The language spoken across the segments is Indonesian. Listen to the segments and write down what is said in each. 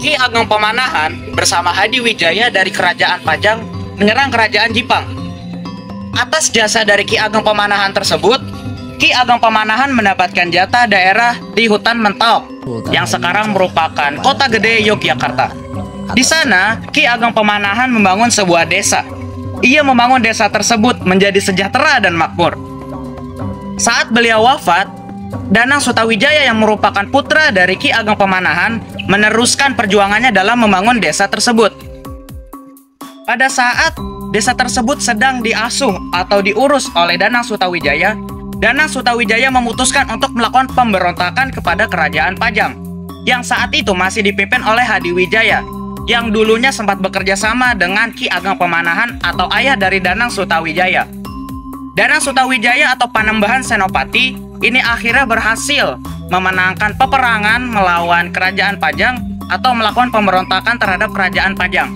Ki Ageng Pamanahan bersama Hadiwijaya dari Kerajaan Pajang menyerang Kerajaan Jipang. Atas jasa dari Ki Ageng Pamanahan tersebut, Ki Ageng Pamanahan mendapatkan jatah daerah di Hutan Mentawai yang sekarang merupakan kota gede Yogyakarta. Di sana, Ki Ageng Pamanahan membangun sebuah desa. Ia membangun desa tersebut menjadi sejahtera dan makmur. Saat beliau wafat, Danang Sutawijaya yang merupakan putra dari Ki Ageng Pamanahan meneruskan perjuangannya dalam membangun desa tersebut. Pada saat desa tersebut sedang diasuh atau diurus oleh Danang Sutawijaya, Danang Sutawijaya memutuskan untuk melakukan pemberontakan kepada Kerajaan Pajang yang saat itu masih dipimpin oleh Hadiwijaya yang dulunya sempat bekerja sama dengan Ki Ageng Pamanahan atau ayah dari Danang Sutawijaya. Danang Sutawijaya atau Panembahan Senopati ini akhirnya berhasil memenangkan peperangan melawan Kerajaan Pajang atau melakukan pemberontakan terhadap Kerajaan Pajang.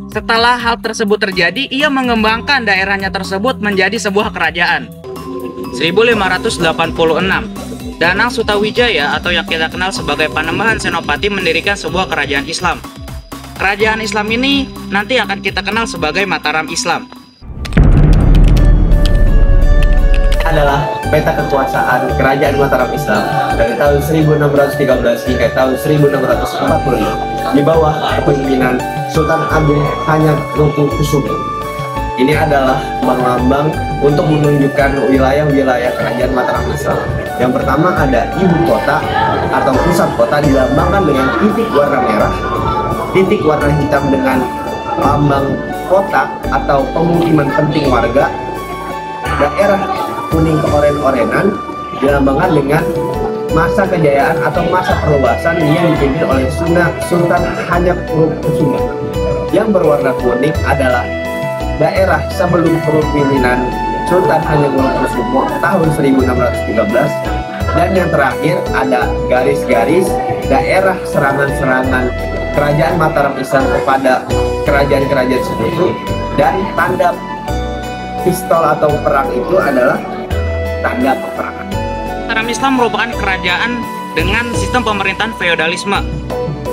Setelah hal tersebut terjadi, ia mengembangkan daerahnya tersebut menjadi sebuah kerajaan. 1586, Danang Sutawijaya atau yang kita kenal sebagai Panembahan Senopati mendirikan sebuah kerajaan Islam. Kerajaan Islam ini nanti akan kita kenal sebagai Mataram Islam. Adalah peta kekuasaan Kerajaan Mataram Islam dari tahun 1613 hingga tahun 1645 di bawah kepemimpinan Sultan Agung Hanyakrokusumo. Ini adalah lambang untuk menunjukkan wilayah-wilayah Kerajaan Mataram Islam. Yang pertama ada ibu kota atau pusat kota dilambangkan dengan titik warna merah, titik warna hitam dengan lambang kota atau pemukiman penting warga, daerah kuning keoren-orenan dilambangkan dengan masa kejayaan atau masa perluasan yang dipimpin oleh Sultan Hanyakrokusumo. Yang berwarna kuning adalah daerah sebelum kepemimpinan Sultan Hanyakrokusumo tahun 1613, dan yang terakhir ada garis-garis daerah serangan-serangan Kerajaan Mataram Islam kepada kerajaan-kerajaan sekutu, dan tanda pistol atau perang itu adalah tanda peperangan. Mataram Islam merupakan kerajaan dengan sistem pemerintahan feodalisme,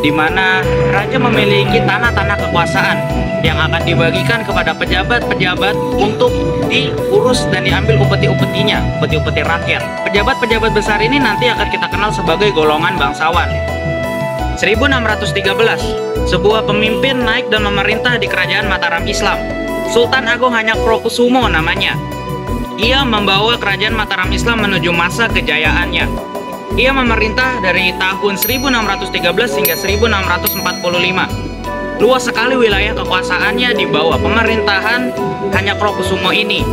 di mana raja memiliki tanah-tanah kekuasaan yang akan dibagikan kepada pejabat-pejabat untuk diurus dan diambil upeti-upetinya, upeti-upeti rakyat. Pejabat-pejabat besar ini nanti akan kita kenal sebagai golongan bangsawan. 1613, sebuah pemimpin naik dan memerintah di Kerajaan Mataram Islam. Sultan Agung Hanyakrokusumo namanya. Ia membawa Kerajaan Mataram Islam menuju masa kejayaannya. Ia memerintah dari tahun 1613 hingga 1645. Luas sekali wilayah kekuasaannya di bawah pemerintahan Hanyakrokusumo ini.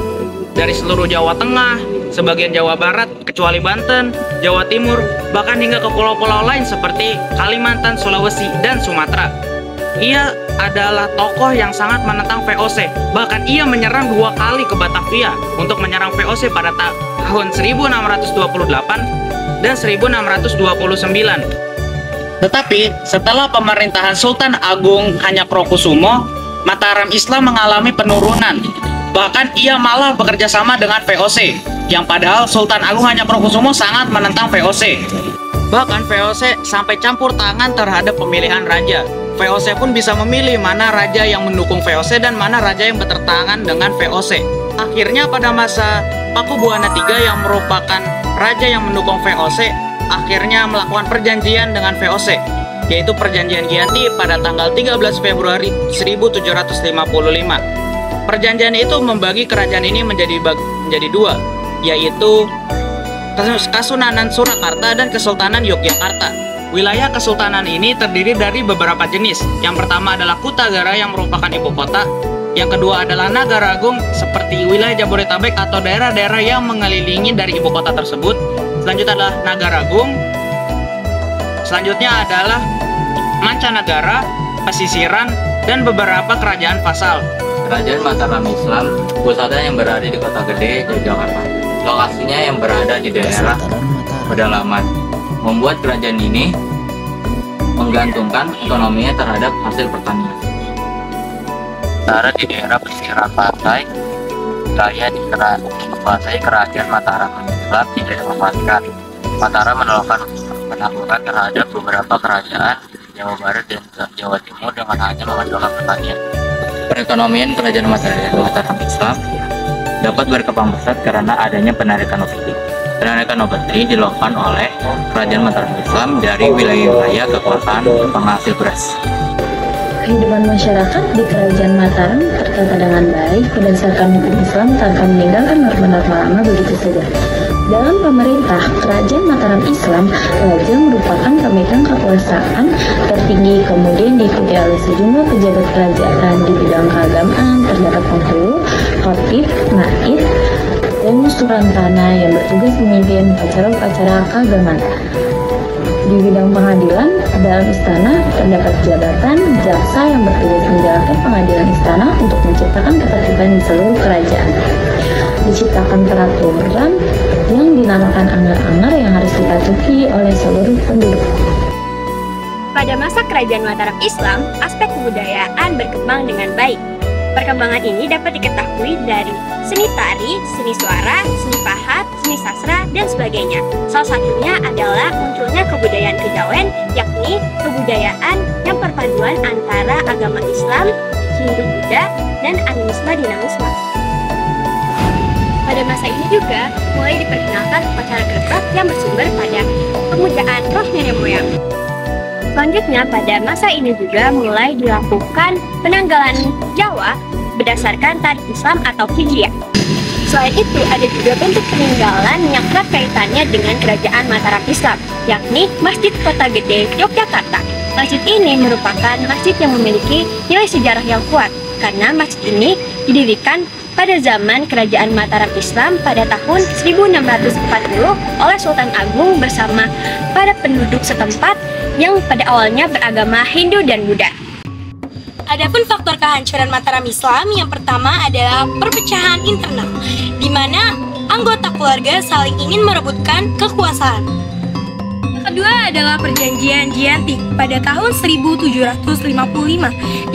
Dari seluruh Jawa Tengah, sebagian Jawa Barat, kecuali Banten, Jawa Timur, bahkan hingga ke pulau-pulau lain seperti Kalimantan, Sulawesi, dan Sumatera. Ia adalah tokoh yang sangat menentang VOC. Bahkan ia menyerang 2 kali ke Batavia untuk menyerang VOC pada tahun 1628 dan 1629. Tetapi setelah pemerintahan Sultan Agung Hanyakrokusumo, Mataram Islam mengalami penurunan. Bahkan ia malah bekerja sama dengan VOC, yang padahal Sultan Agung Hanyakrokusumo sangat menentang VOC. Bahkan VOC sampai campur tangan terhadap pemilihan raja. VOC pun bisa memilih mana raja yang mendukung VOC dan mana raja yang bertentangan dengan VOC. Akhirnya pada masa Pakubuwana III yang merupakan raja yang mendukung VOC, akhirnya melakukan perjanjian dengan VOC, yaitu Perjanjian Giyanti pada tanggal 13 Februari 1755. Perjanjian itu membagi kerajaan ini menjadi 2, yaitu Kasunanan Surakarta dan Kesultanan Yogyakarta. Wilayah kesultanan ini terdiri dari beberapa jenis. Yang pertama adalah Kutagara yang merupakan ibu kota. Yang kedua adalah Nagaragung seperti wilayah Jabodetabek atau daerah-daerah yang mengelilingi dari ibu kota tersebut. Selanjutnya adalah Nagaragung. Selanjutnya adalah Mancanegara, Pesisiran, dan beberapa kerajaan vasal. Kerajaan Mataram Islam pusatnya yang berada di Kota Gede, Yogyakarta. Lokasinya yang berada di daerah pedalaman, membuat kerajaan ini menggantungkan ekonominya terhadap hasil pertanian. Sementara di daerah pesisir pantai, wilayah dikuasai Kerajaan Mataram Islam tidak dilepaskan. Mataram melakukan penaklukan terhadap beberapa kerajaan Jawa Barat dan Jawa Timur dengan hanya mengandalkan pertanian. Perekonomian Kerajaan Mataram Islam dapat berkembang pesat karena adanya penarikan upeti. Penarikan upeti dilakukan oleh Kerajaan Mataram Islam dari wilayah-wilayah kekuasaan penghasil beras. Kehidupan masyarakat di Kerajaan Mataram tertata dengan baik berdasarkan hukum Islam tanpa meninggalkan norma-norma lama begitu saja. Dalam pemerintah, Kerajaan Mataram Islam, raja merupakan pemegang kekuasaan tertinggi, kemudian diikuti oleh sejumlah pejabat kerajaan di bidang keagamaan, terdapat penghulu, khatib, naib, dan surantana yang bertugas memimpin upacara-upacara keagamaan. Di bidang pengadilan, dalam istana terdapat jabatan jaksa yang bertugas menjalankan pengadilan istana untuk menciptakan ketertiban di seluruh kerajaan. Diciptakan peraturan yang dinamakan anggar-anggar yang harus dipatuhi oleh seluruh penduduk. Pada masa Kerajaan Mataram Islam, aspek kebudayaan berkembang dengan baik. Perkembangan ini dapat diketahui dari seni tari, seni suara, seni pahat, seni sastra, dan sebagainya. Salah satunya adalah munculnya kebudayaan kejawen, yakni kebudayaan yang perpaduan antara agama Islam, Hindu-Buddha, dan animisme dinamisme. Pada masa ini juga mulai diperkenalkan upacara gerbek yang bersumber pada pemujaan roh nenek moyang. Selanjutnya, pada masa ini juga mulai dilakukan penanggalan Jawa berdasarkan tarikh Islam atau Hijriah. Selain itu, ada juga bentuk peninggalan yang erat kaitannya dengan Kerajaan Mataram Islam, yakni Masjid Kota Gede Yogyakarta. Masjid ini merupakan masjid yang memiliki nilai sejarah yang kuat, karena masjid ini didirikan pada zaman Kerajaan Mataram Islam pada tahun 1640 oleh Sultan Agung bersama para penduduk setempat yang pada awalnya beragama Hindu dan Buddha. Adapun faktor kehancuran Mataram Islam yang pertama adalah perpecahan internal, di mana anggota keluarga saling ingin merebutkan kekuasaan. Kedua adalah perjanjian Giyanti pada tahun 1755,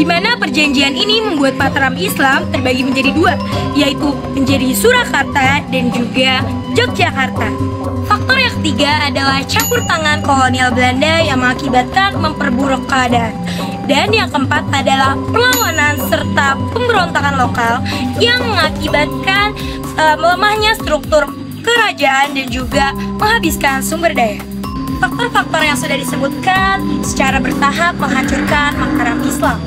di mana perjanjian ini membuat Mataram Islam terbagi menjadi dua, yaitu menjadi Surakarta dan juga Yogyakarta. Faktor yang ketiga adalah campur tangan kolonial Belanda yang mengakibatkan memperburuk keadaan. Dan yang keempat adalah perlawanan serta pemberontakan lokal yang mengakibatkan melemahnya struktur kerajaan dan juga menghabiskan sumber daya. Faktor-faktor yang sudah disebutkan secara bertahap menghancurkan Mataram Islam.